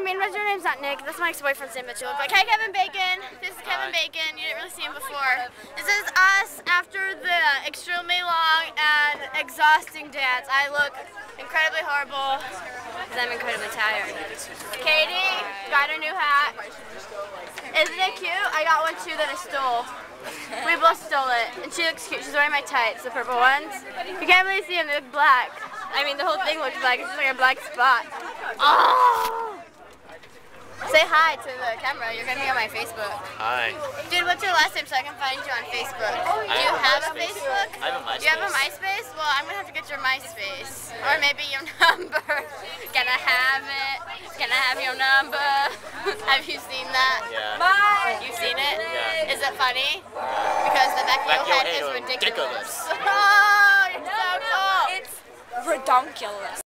I mean, your name's not Nick. That's my ex-boyfriend's name that you look like. Hey, Kevin Bacon. This is Kevin Bacon. You didn't really see him before. This is us after the extremely long and exhausting dance. I look incredibly horrible because I'm incredibly tired. Katie got her new hat. Isn't it cute? I got one too that I stole. We both stole it. And she looks cute. She's wearing my tights, the purple ones. You can't really see them. They look black. I mean, the whole thing looks black. It's just like a black spot. Oh! Say hi to the camera. You're going to be on my Facebook. Hi. Dude, what's your last name so I can find you on Facebook? Do you have a Facebook? I have a MySpace. Do you have a MySpace? Well, I'm going to have to get your MySpace. Or maybe your number. Gonna have it. Gonna have your number. Have you seen that? Yeah. Bye. You've seen it? Yeah. Is it funny? Because the back of your head is ridiculous. Oh, you're so cool. It's redonkulous.